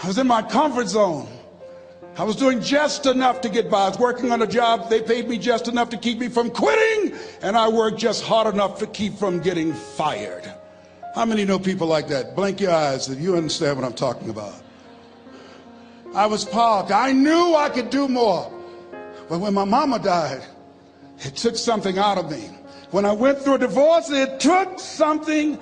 I was in my comfort zone. I was doing just enough to get by. I was working on a job. They paid me just enough to keep me from quitting, and I worked just hard enough to keep from getting fired. How many know people like that? Blink your eyes if you understand what I'm talking about. I was parked. I knew I could do more. But when my mama died, it took something out of me. When I went through a divorce, it took something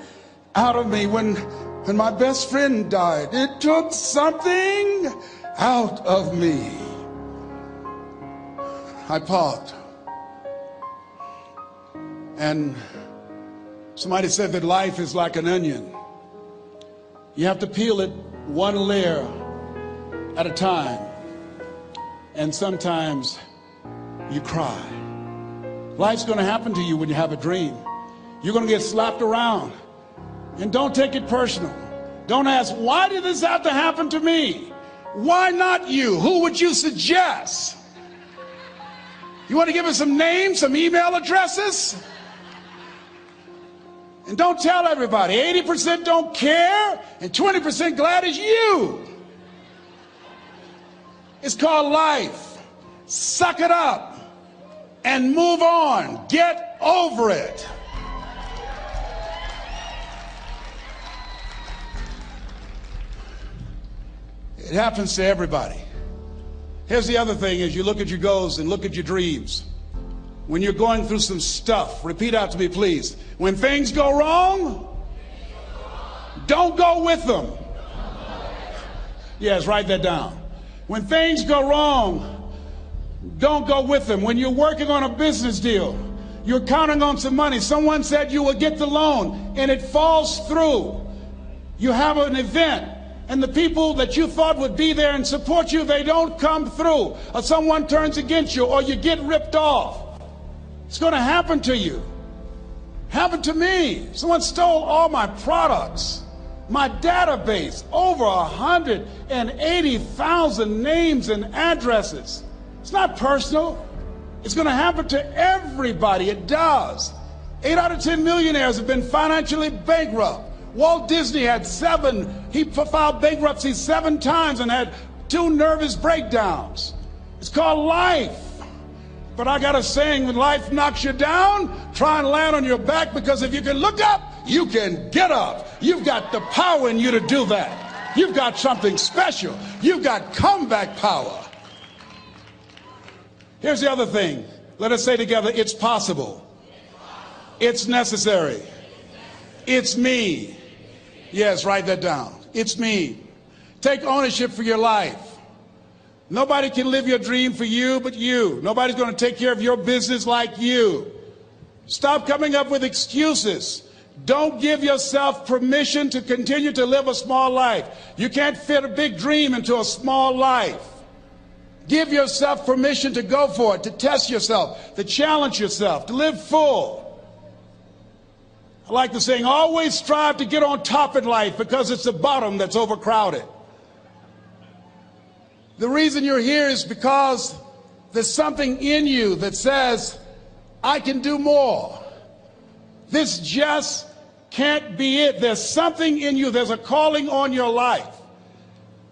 out of me. When my best friend died, it took something out of me. I parked. And somebody said that life is like an onion. You have to peel it one layer at a time. And sometimes you cry. Life's going to happen to you when you have a dream. You're going to get slapped around. And don't take it personal. Don't ask, why did this have to happen to me? Why not you? Who would you suggest? You want to give us some names, some email addresses? And don't tell everybody. 80% don't care and 20% glad it's you. It's called life. Suck it up and move on. Get over it. It happens to everybody. Here's the other thing is you look at your goals and look at your dreams. When you're going through some stuff, repeat out to me, please. When things go wrong, don't go with them. Yes, write that down. When things go wrong, don't go with them. When you're working on a business deal, you're counting on some money. Someone said you will get the loan and it falls through. You have an event and the people that you thought would be there and support you, they don't come through. Or someone turns against you or you get ripped off. It's going to happen to you. Happened to me. Someone stole all my products. My database, over 180,000 names and addresses. It's not personal. It's going to happen to everybody. It does. 8 out of 10 millionaires have been financially bankrupt. Walt Disney had 7. He filed bankruptcy 7 times and had 2 nervous breakdowns. It's called life. But I got a saying, when life knocks you down, try and land on your back, because if you can look up, you can get up. You've got the power in you to do that. You've got something special. You've got comeback power. Here's the other thing. Let us say together, it's possible. It's necessary. It's me. Yes, write that down. It's me. Take ownership for your life. Nobody can live your dream for you but you. Nobody's going to take care of your business like you. Stop coming up with excuses. Don't give yourself permission to continue to live a small life. You can't fit a big dream into a small life. Give yourself permission to go for it, to test yourself, to challenge yourself, to live full. I like the saying, always strive to get on top in life, because it's the bottom that's overcrowded. The reason you're here is because there's something in you that says, I can do more. This just can't be it. There's something in you. There's a calling on your life.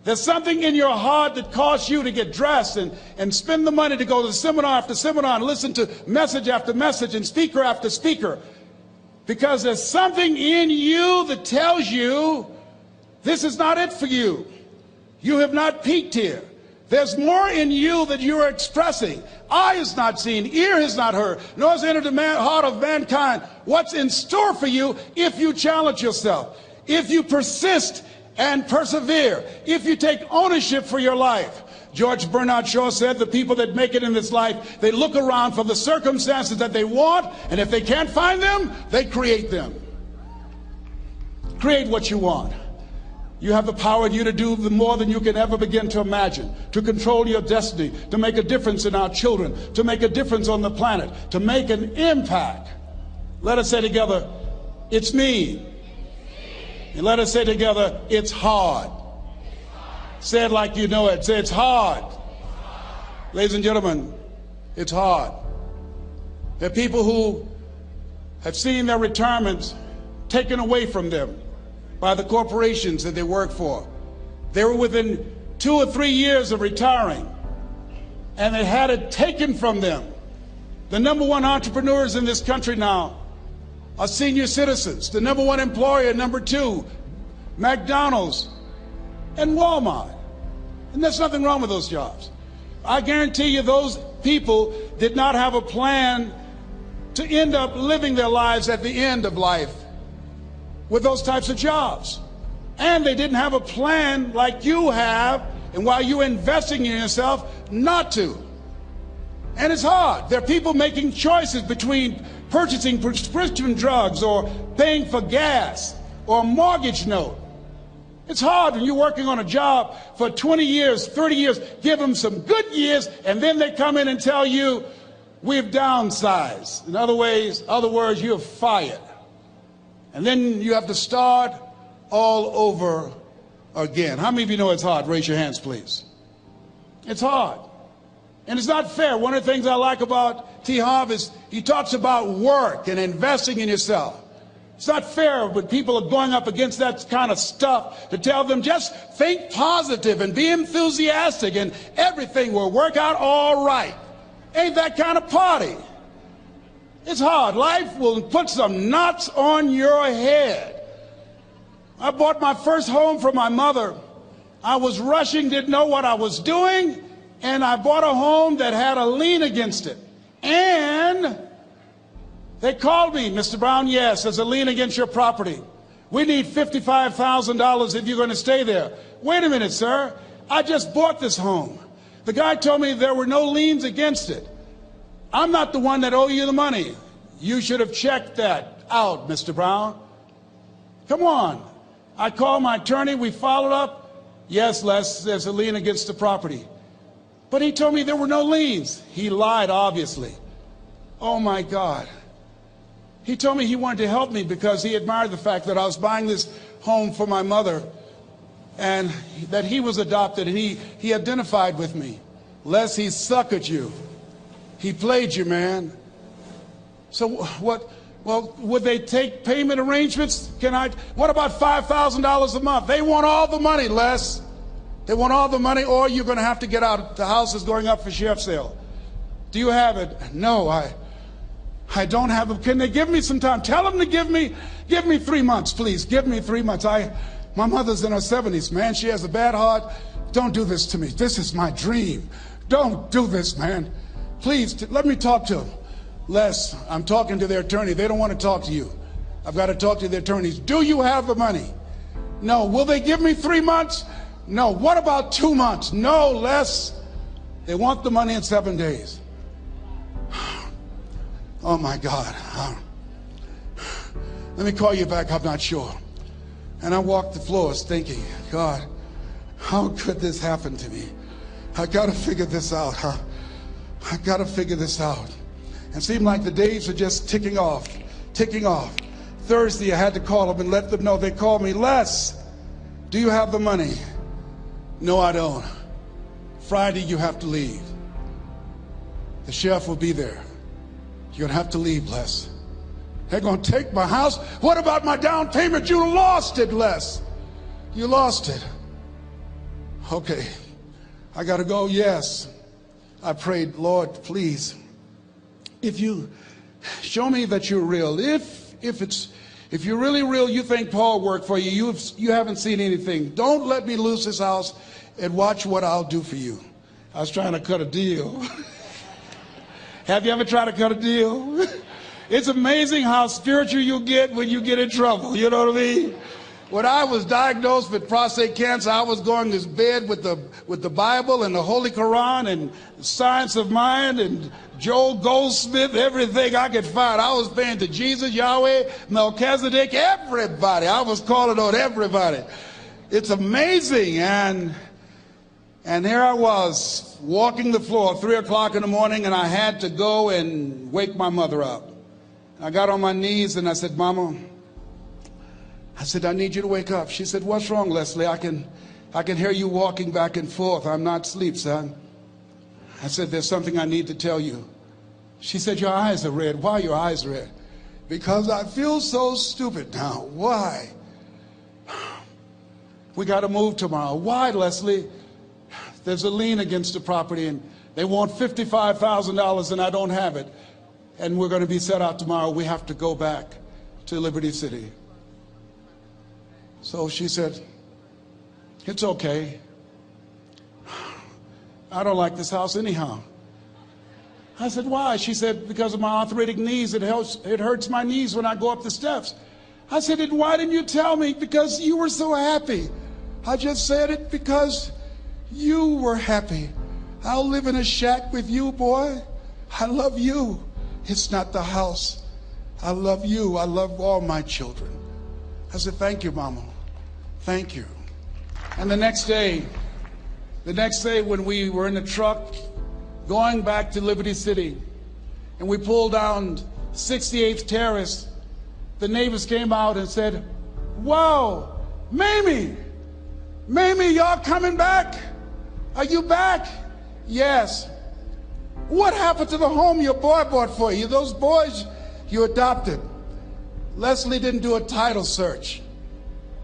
There's something in your heart that caused you to get dressed and spend the money to go to seminar after seminar and listen to message after message and speaker after speaker. Because there's something in you that tells you this is not it for you. You have not peaked here. There's more in you that you are expressing. Eye has not seen, ear has not heard, nor has entered the heart of mankind what's in store for you if you challenge yourself, if you persist and persevere, if you take ownership for your life. George Bernard Shaw said the people that make it in this life, they look around for the circumstances that they want, and if they can't find them, they create them. Create what you want. You have the power in you to do more than you can ever begin to imagine, to control your destiny, to make a difference in our children, to make a difference on the planet, to make an impact. Let us say together, it's me. And let us say together, it's hard. Say it like you know it. Say it's hard. Ladies and gentlemen, it's hard. There are people who have seen their retirements taken away from them by the corporations that they work for. They were within 2 or 3 years of retiring, and they had it taken from them. The number one entrepreneurs in this country now are senior citizens. The number one employer, number two, McDonald's and Walmart. And there's nothing wrong with those jobs. I guarantee you those people did not have a plan to end up living their lives at the end of life with those types of jobs. And they didn't have a plan like you have, and while you're investing in yourself, not to. And it's hard. There are people making choices between purchasing prescription drugs or paying for gas or a mortgage note. It's hard when you're working on a job for 20 years, 30 years, give them some good years, and then they come in and tell you, we've downsized. In other words, you're fired. And then you have to start all over again. How many of you know it's hard? Raise your hands, please. It's hard. And it's not fair. One of the things I like about T. Harv is he talks about work and investing in yourself. It's not fair when people are going up against that kind of stuff to tell them just think positive and be enthusiastic and everything will work out all right. Ain't that kind of party. It's hard. Life will put some knots on your head. I bought my first home for my mother. I was rushing, didn't know what I was doing, and I bought a home that had a lien against it. And they called me, Mr. Brown, yes, there's a lien against your property. We need $55,000 if you're going to stay there. Wait a minute, sir. I just bought this home. The guy told me there were no liens against it. I'm not the one that owe you the money. You should have checked that out, Mr. Brown. Come on. I called my attorney. We followed up. Yes, Les, there's a lien against the property. But he told me there were no liens. He lied, obviously. Oh, my God. He told me he wanted to help me because he admired the fact that I was buying this home for my mother and that he was adopted, and he identified with me. Les, he suckered you. He played you, man. So what? Well, would they take payment arrangements? What about $5,000 a month? They want all the money, Les. They want all the money, or you're going to have to get out. The house is going up for sheriff's sale. Do you have it? No, I don't have it. Can they give me some time? Tell them to give me 3 months, please. Give me 3 months. My mother's in her 70s, man. She has a bad heart. Don't do this to me. This is my dream. Don't do this, man. Please, let me talk to them. Les, I'm talking to their attorney. They don't want to talk to you. I've got to talk to their attorneys. Do you have the money? No. Will they give me 3 months? No. What about 2 months? No, Les. They want the money in 7 days. Oh, my God. Let me call you back. I'm not sure. And I walked the floors thinking, God, how could this happen to me? I got to figure this out, huh? I got to figure this out. It seemed like the days were just ticking off. Thursday, I had to call them and let them know. They called me, Les, do you have the money? No, I don't. Friday, you have to leave. The sheriff will be there. You're going to have to leave, Les. They're going to take my house. What about my down payment? You lost it, Les. You lost it. Okay. I got to go. Yes. I prayed, Lord, please, if you show me that you're real, if you're really real, you think Paul worked for you, you haven't seen anything. Don't let me lose this house and watch what I'll do for you. I was trying to cut a deal. Have you ever tried to cut a deal? It's amazing how spiritual you get when you get in trouble. You know what I mean? When I was diagnosed with prostate cancer, I was going to bed with the Bible and the Holy Quran and Science of Mind and Joel Goldsmith, everything I could find. I was praying to Jesus, Yahweh, Melchizedek, everybody. I was calling on everybody. It's amazing. And here I was walking the floor at 3 o'clock in the morning, and I had to go and wake my mother up. I got on my knees and I said, Mama, I said, I need you to wake up. She said, what's wrong, Leslie? I can hear you walking back and forth. I'm not asleep, son. I said, there's something I need to tell you. She said, your eyes are red. Why are your eyes red? Because I feel so stupid now. Why? we got to move tomorrow. Why, Leslie? There's a lien against the property, and they want $55,000, and I don't have it. And we're going to be set out tomorrow. We have to go back to Liberty City. So she said, it's okay. I don't like this house anyhow. I said, why? She said, because of my arthritic knees, it hurts my knees when I go up the steps. I said, and why didn't you tell me? Because you were so happy. I just said it because you were happy. I'll live in a shack with you, boy. I love you. It's not the house. I love you. I love all my children. I said, thank you, Mama. Thank you. And the next day when we were in the truck going back to Liberty City, and we pulled down 68th Terrace, the neighbors came out and said, wow, Mamie, y'all coming back? Are you back? Yes. What happened to the home your boy bought for you? Those boys you adopted. Leslie didn't do a title search.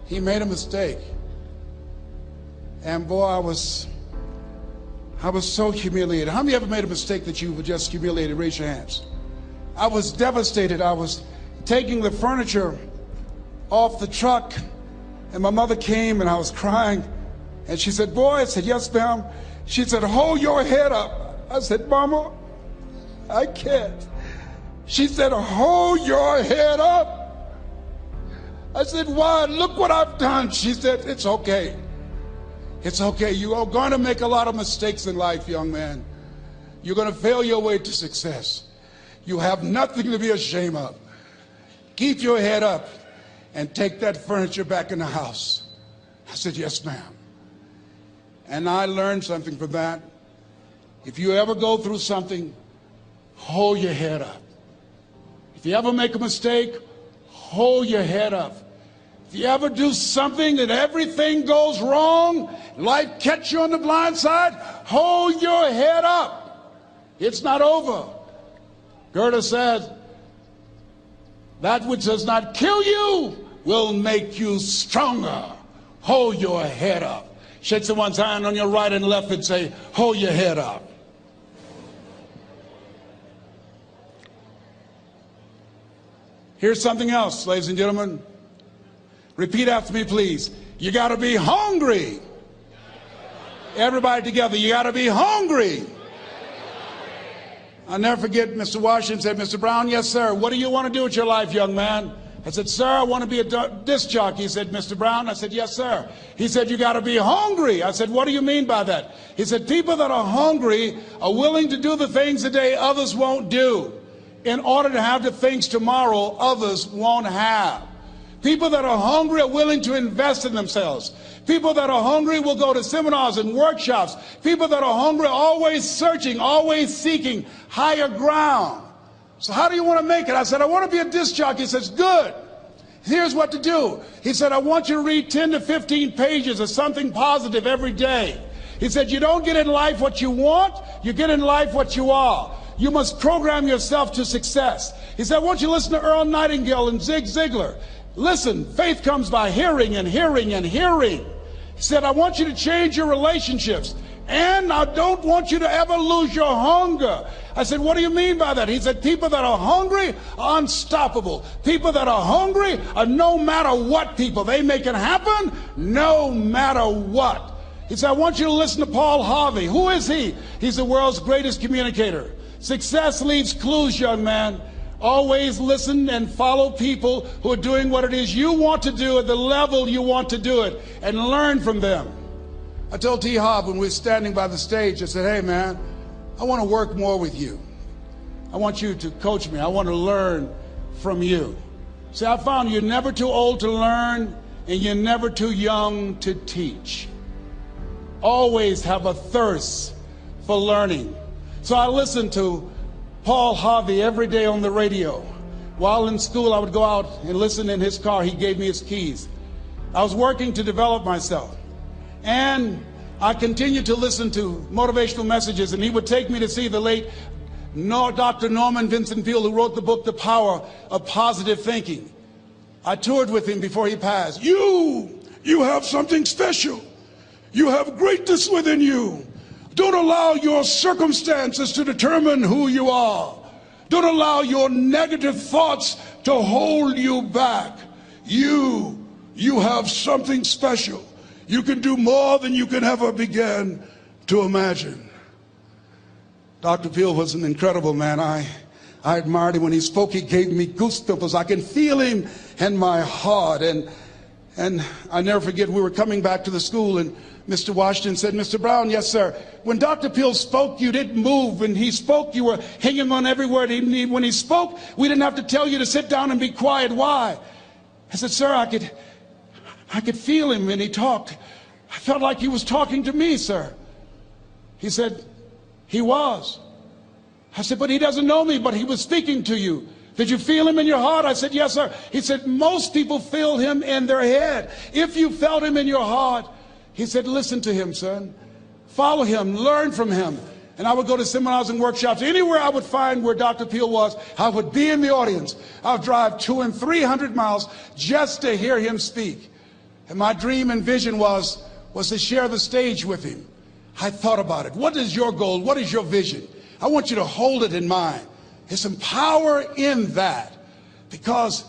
He made a mistake. And boy, I was so humiliated. How many ever made a mistake that you were just humiliated? Raise your hands. I was devastated. I was taking the furniture off the truck, and my mother came, and I was crying. And she said, boy, I said, yes, ma'am. She said, hold your head up. I said, Mama, I can't. She said, hold your head up. I said, why? Look what I've done. She said, it's okay. It's okay. You are going to make a lot of mistakes in life, young man. You're going to fail your way to success. You have nothing to be ashamed of. Keep your head up and take that furniture back in the house. I said, yes, ma'am. And I learned something from that. If you ever go through something, hold your head up. If you ever make a mistake, hold your head up. If you ever do something that everything goes wrong, life catch you on the blind side, hold your head up. It's not over. Goethe said, that which does not kill you will make you stronger. Hold your head up. Shake someone's hand on your right and left and say, hold your head up. Here's something else, ladies and gentlemen. Repeat after me, please. You got to be hungry. Everybody together, you got to be hungry. I'll never forget Mr. Washington said, Mr. Brown, yes, sir. What do you want to do with your life, young man? I said, sir, I want to be a disc jockey. He said, Mr. Brown? I said, yes, sir. He said, you got to be hungry. I said, what do you mean by that? He said, people that are hungry are willing to do the things today others won't do in order to have the things tomorrow others won't have. People that are hungry are willing to invest in themselves. People that are hungry will go to seminars and workshops. People that are hungry are always searching, always seeking higher ground. So how do you want to make it? I said, I want to be a disc jockey. He says, good. Here's what to do. He said, I want you to read 10 to 15 pages of something positive every day. He said, you don't get in life what you want, you get in life what you are. You must program yourself to success. He said, I want you to listen to Earl Nightingale and Zig Ziglar. Listen, faith comes by hearing and hearing and hearing. He said, I want you to change your relationships. And I don't want you to ever lose your hunger. I said, what do you mean by that? He said, people that are hungry are unstoppable. People that are hungry are no matter what people. They make it happen no matter what. He said, I want you to listen to Paul Harvey. Who is he? He's the world's greatest communicator. Success leaves clues, young man. Always listen and follow people who are doing what it is you want to do at the level you want to do it, and learn from them. I told T. Hobb when we were standing by the stage, I said, hey man, I want to work more with you. I want you to coach me. I want to learn from you. See, I found you're never too old to learn and you're never too young to teach. Always have a thirst for learning. So I listened to Paul Harvey every day on the radio. While in school, I would go out and listen in his car. He gave me his keys. I was working to develop myself. And I continued to listen to motivational messages, and he would take me to see the late Dr. Norman Vincent Peale, who wrote the book, The Power of Positive Thinking. I toured with him before he passed. You You have something special. You have greatness within you. Don't allow your circumstances to determine who you are. Don't allow your negative thoughts to hold you back. You have something special. You can do more than you can ever begin to imagine. Dr. Peel was an incredible man. I admired him when he spoke. He gave me goosebumps. I can feel him in my heart. And I never forget, we were coming back to the school, and Mr. Washington said, Mr. Brown, yes, sir. When Dr. Peel spoke, you didn't move. When he spoke, you were hanging on every word. When he spoke, we didn't have to tell you to sit down and be quiet. Why? I said, sir, I could feel him when he talked. I felt like he was talking to me, sir. He said, he was. I said, but he doesn't know me, but he was speaking to you. Did you feel him in your heart? I said, yes, sir. He said, most people feel him in their head. If you felt him in your heart, he said, listen to him, son. Follow him, learn from him. And I would go to seminars and workshops. Anywhere I would find where Dr. Peel was, I would be in the audience. I would drive 200 and 300 miles just to hear him speak. And my dream and vision was to share the stage with him. I thought about it. What is your goal? What is your vision? I want you to hold it in mind. There's some power in that. Because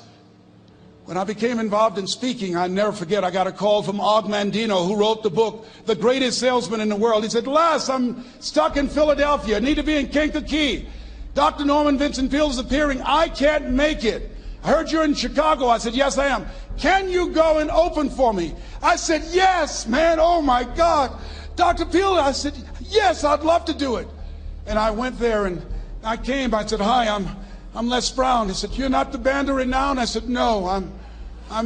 when I became involved in speaking, I never forget, I got a call from Og Mandino, who wrote the book, The Greatest Salesman in the World. He said, Les, I'm stuck in Philadelphia. I need to be in Kankakee. Dr. Norman Vincent Peale is appearing. I can't make it. I heard you're in Chicago. I said, yes, I am. Can you go and open for me? I said, yes, man. Oh, my God. Dr. Peale, I said, yes, I'd love to do it. And I went there and I came. I said, hi, I'm Les Brown. He said, you're not the band of renown? I said, no, I'm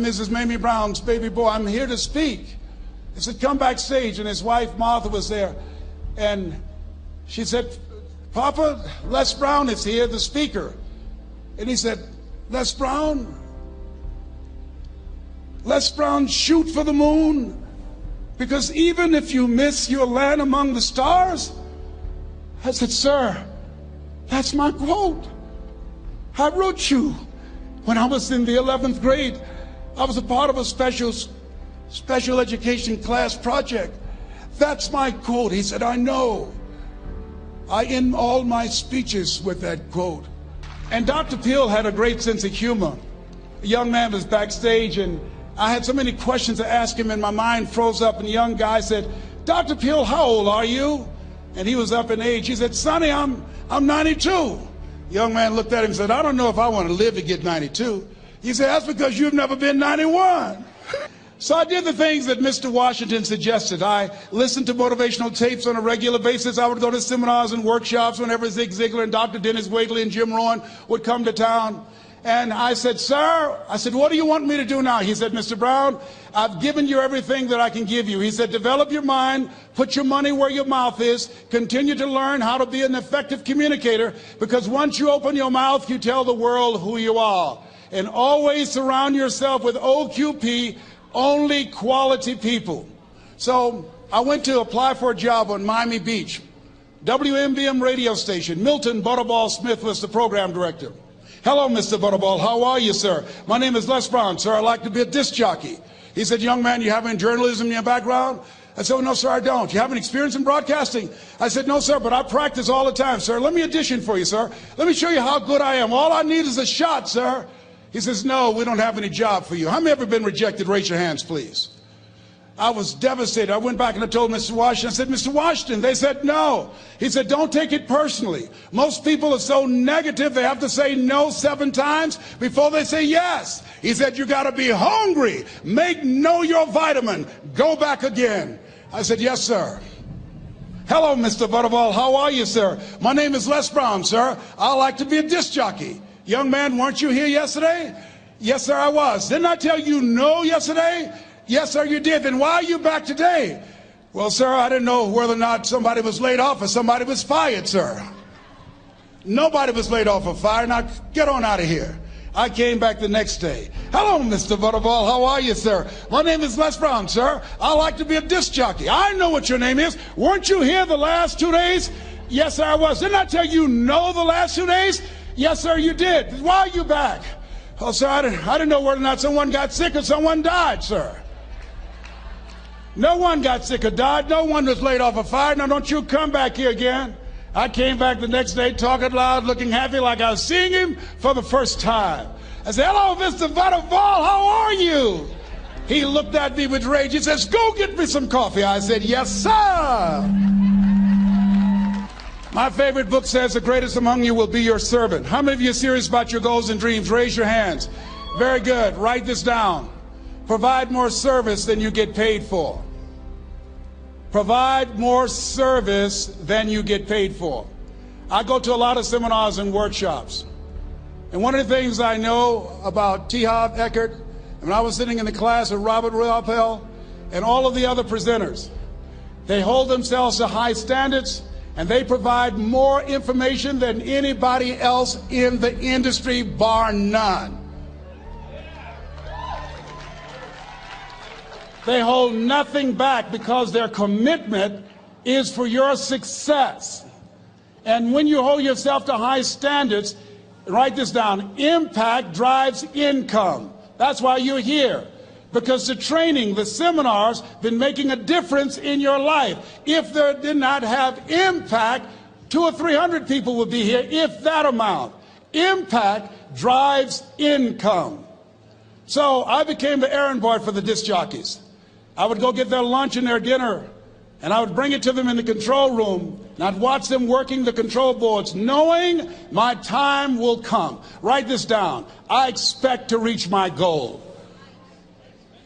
Mrs. Mamie Brown's baby boy. I'm here to speak. He said, come backstage. And his wife, Martha, was there. And she said, Papa, Les Brown is here, the speaker. And he said, Les Brown, shoot for the moon. Because even if you miss your land among the stars. I said, sir, that's my quote. I wrote you when I was in the 11th grade. I was a part of a special education class project. That's my quote. He said, I know. I end all my speeches with that quote. And Dr. Peel had a great sense of humor. A young man was backstage, and I had so many questions to ask him, and my mind froze up, and the young guy said, Dr. Peel, how old are you? And he was up in age. He said, Sonny, I'm 92. The young man looked at him and said, I don't know if I want to live to get 92. He said, that's because you've never been 91. So I did the things that Mr. Washington suggested. I listened to motivational tapes on a regular basis. I would go to seminars and workshops whenever Zig Ziglar and Dr. Dennis Wagley and Jim Rohn would come to town. And I said, sir, what do you want me to do now? He said, Mr. Brown, I've given you everything that I can give you. He said, develop your mind, put your money where your mouth is, continue to learn how to be an effective communicator, because once you open your mouth, you tell the world who you are. And always surround yourself with OQP, only quality people. So I went to apply for a job on Miami Beach. WMBM radio station. Milton Butterball Smith was the program director. Hello, Mr. Butterball. How are you, sir? My name is Les Brown, sir. I'd like to be a disc jockey. He said, young man, you have any journalism in your background? I said, oh, no, sir, I don't. You have any experience in broadcasting? I said, no, sir, but I practice all the time, sir. Let me audition for you, sir. Let me show you how good I am. All I need is a shot, sir. He says, no, we don't have any job for you. How many ever been rejected? Raise your hands, please. I was devastated. I went back and I told Mr. Washington, I said, Mr. Washington, they said no. He said, don't take it personally. Most people are so negative, they have to say no 7 times before they say yes. He said, you got to be hungry. Know your vitamin. Go back again. I said, yes, sir. Hello, Mr. Butterball. How are you, sir? My name is Les Brown, sir. I like to be a disc jockey. Young man, weren't you here yesterday? Yes, sir, I was. Didn't I tell you no yesterday? Yes, sir, you did. Then why are you back today? Well, sir, I didn't know whether or not somebody was laid off or somebody was fired, sir. Nobody was laid off or fired. Now, get on out of here. I came back the next day. Hello, Mr. Butterball. How are you, sir? My name is Les Brown, sir. I like to be a disc jockey. I know what your name is. Weren't you here the last 2 days? Yes, sir, I was. Didn't I tell you no the last 2 days? Yes, sir, you did. Why are you back? Oh, sir, I didn't know whether or not someone got sick or someone died, sir. No one got sick or died. No one was laid off a fire. Now don't you come back here again. I came back the next day talking loud, looking happy like I was seeing him for the first time. I said, hello, Mr. Butterball, how are you? He looked at me with rage. He says, go get me some coffee. I said, yes, sir. My favorite book says, the greatest among you will be your servant. How many of you are serious about your goals and dreams? Raise your hands. Very good. Write this down. Provide more service than you get paid for. Provide more service than you get paid for. I go to a lot of seminars and workshops. And one of the things I know about T. Harv Eckert, when I was sitting in the class with Robert Ruppel and all of the other presenters, they hold themselves to high standards and they provide more information than anybody else in the industry, bar none. They hold nothing back because their commitment is for your success. And when you hold yourself to high standards, write this down, impact drives income. That's why you're here. Because the training, the seminars, been making a difference in your life. If they did not have impact, 200 or 300 people would be here, if that amount. Impact drives income. So I became the errand boy for the disc jockeys. I would go get their lunch and their dinner, and I would bring it to them in the control room, and I'd watch them working the control boards, knowing my time will come. Write this down. I expect to reach my goal.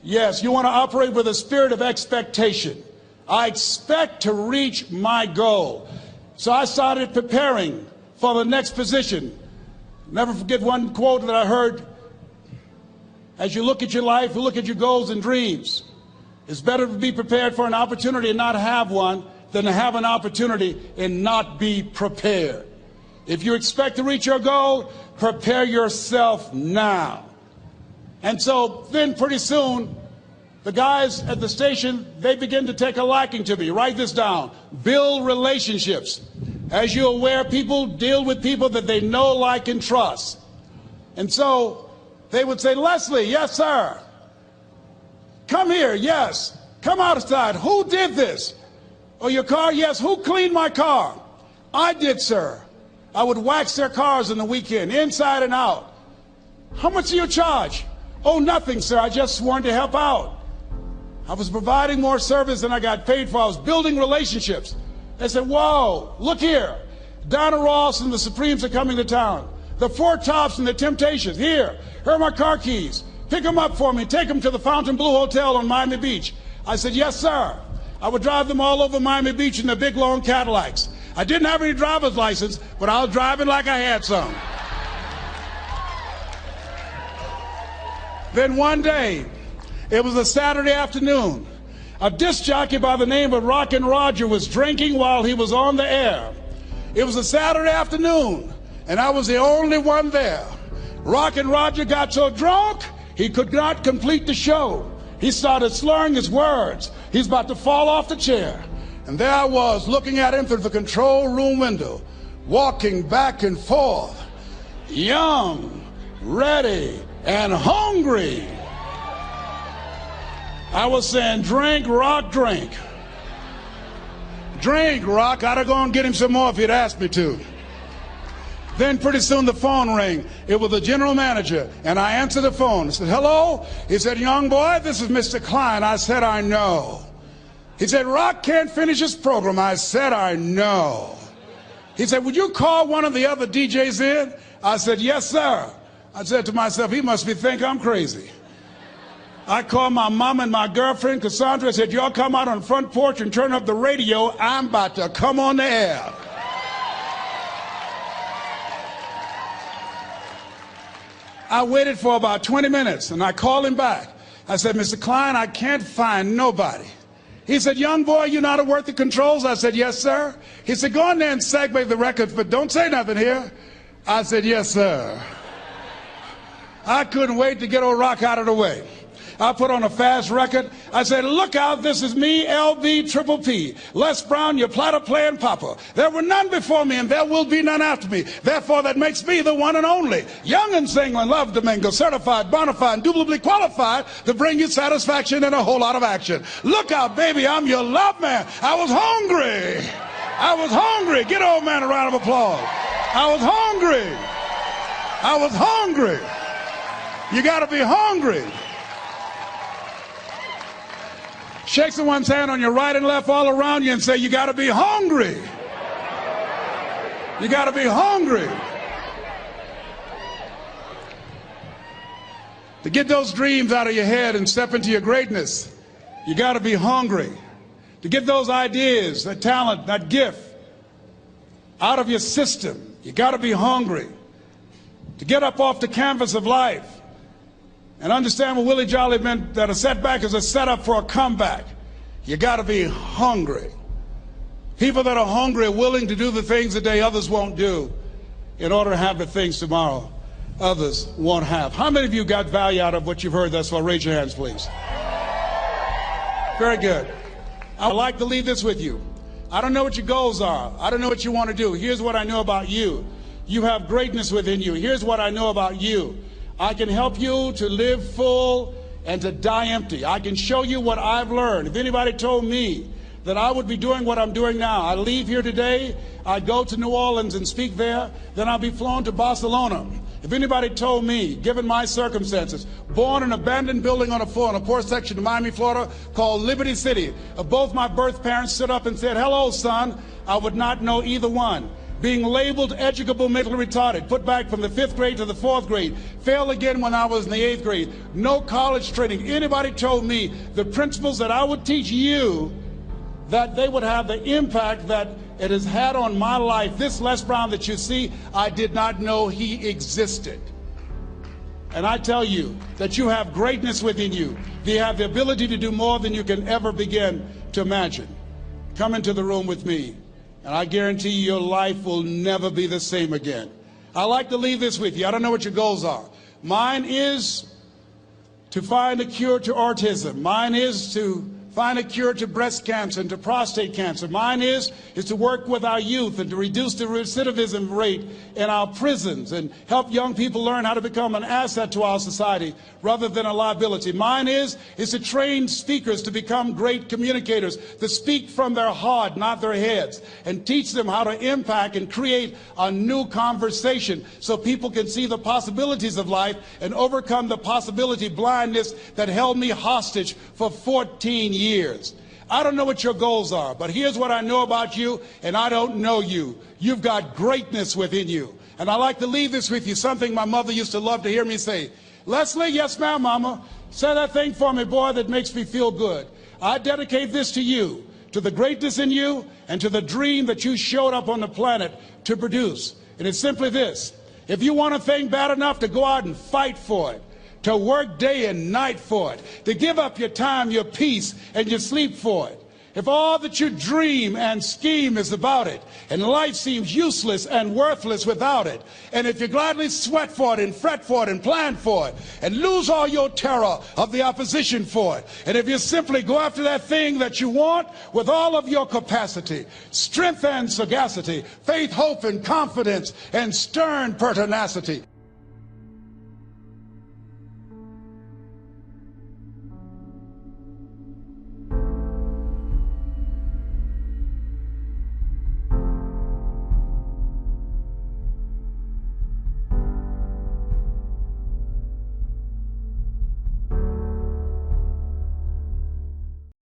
Yes, you want to operate with a spirit of expectation. I expect to reach my goal. So I started preparing for the next position. Never forget one quote that I heard. As you look at your life, you look at your goals and dreams. It's better to be prepared for an opportunity and not have one than to have an opportunity and not be prepared. If you expect to reach your goal, prepare yourself now. And so then pretty soon, the guys at the station, they begin to take a liking to me. Write this down. Build relationships. As you're aware, people deal with people that they know, like, and trust. And so they would say, Leslie, yes, sir. Come here, yes. Come outside. Who did this? Oh, your car? Yes. Who cleaned my car? I did, sir. I would wax their cars in the weekend, inside and out. How much do you charge? Oh, nothing, sir. I just wanted to help out. I was providing more service than I got paid for. I was building relationships. They said, whoa, look here. Donna Ross and the Supremes are coming to town. The Four Tops and the Temptations. Here are my car keys. Pick them up for me. Take them to the Fontainebleau Hotel on Miami Beach. I said, yes, sir. I would drive them all over Miami Beach in their big, long Cadillacs. I didn't have any driver's license, but I was driving like I had some. Then one day, it was a Saturday afternoon, a disc jockey by the name of Rockin' Roger was drinking while he was on the air. It was a Saturday afternoon, and I was the only one there. Rockin' Roger got so drunk, he could not complete the show. He started slurring his words. He's about to fall off the chair. And there I was, looking at him through the control room window, walking back and forth, young, ready, and hungry. I was saying, drink, Rock, drink. Drink, Rock. I'd have gone and get him some more if he'd asked me to. Then pretty soon the phone rang. It was the general manager, and I answered the phone. I said, hello? He said, young boy, this is Mr. Klein. I said, I know. He said, Rock can't finish his program. I said, I know. He said, would you call one of the other DJs in? I said, yes, sir. I said to myself, he must think I'm crazy. I called my mom and my girlfriend, Cassandra. I said, y'all come out on the front porch and turn up the radio. I'm about to come on the air. I waited for about 20 minutes, and I called him back. I said, Mr. Klein, I can't find nobody. He said, young boy, you know how to work the controls? I said, yes, sir. He said, go in there and segue the records, but don't say nothing here. I said, yes, sir. I couldn't wait to get old Rock out of the way. I put on a fast record. I said, look out, this is me, LB Triple P. Les Brown, your platter playing papa. There were none before me and there will be none after me. Therefore, that makes me the one and only. Young and single and love to mingle, certified, bona fide, indubitably qualified to bring you satisfaction and a whole lot of action. Look out, baby, I'm your love man. I was hungry. I was hungry. Get old man a round of applause. I was hungry. I was hungry. You got to be hungry. Shake someone's hand on your right and left all around you and say, you got to be hungry. You got to be hungry. To get those dreams out of your head and step into your greatness, you got to be hungry. To get those ideas, that talent, that gift out of your system, you got to be hungry. To get up off the canvas of life and understand what Willie Jolly meant, that a setback is a setup for a comeback. You got to be hungry. People that are hungry are willing to do the things today others won't do in order to have the things tomorrow others won't have. How many of you got value out of what you've heard thus far? Raise your hands, please. Very good. I would like to leave this with you. I don't know what your goals are. I don't know what you want to do. Here's what I know about you. You have greatness within you. Here's what I know about you. I can help you to live full and to die empty. I can show you what I've learned. If anybody told me that I would be doing what I'm doing now, I leave here today, I go to New Orleans and speak there, then I'll be flown to Barcelona. If anybody told me, given my circumstances, born in an abandoned building on a poor section of Miami, Florida, called Liberty City, if both my birth parents stood up and said, hello, son, I would not know either one. Being labeled educable mentally retarded, put back from the 5th grade to the 4th grade, failed again when I was in the 8th grade, no college training. Anybody told me the principles that I would teach you, that they would have the impact that it has had on my life. This Les Brown that you see, I did not know he existed. And I tell you that you have greatness within you. You have the ability to do more than you can ever begin to imagine. Come into the room with me, and I guarantee you your life will never be the same again. I like to leave this with you. I don't know what your goals are. Mine is to find a cure to autism. Mine is to find a cure to breast cancer and to prostate cancer. Mine is to work with our youth and to reduce the recidivism rate in our prisons and help young people learn how to become an asset to our society rather than a liability. Mine is to train speakers to become great communicators, to speak from their heart, not their heads, and teach them how to impact and create a new conversation so people can see the possibilities of life and overcome the possibility blindness that held me hostage for 14 years. I don't know what your goals are, but here's what I know about you, and I don't know you. You've got greatness within you. And I like to leave this with you, something my mother used to love to hear me say. Leslie, yes ma'am, mama, say that thing for me, boy, that makes me feel good. I dedicate this to you, to the greatness in you, and to the dream that you showed up on the planet to produce. And it's simply this: if you want a thing bad enough to go out and fight for it, to work day and night for it, to give up your time, your peace, and your sleep for it. If all that you dream and scheme is about it, and life seems useless and worthless without it, and if you gladly sweat for it and fret for it and plan for it, and lose all your terror of the opposition for it, and if you simply go after that thing that you want with all of your capacity, strength and sagacity, faith, hope, and confidence, and stern pertinacity,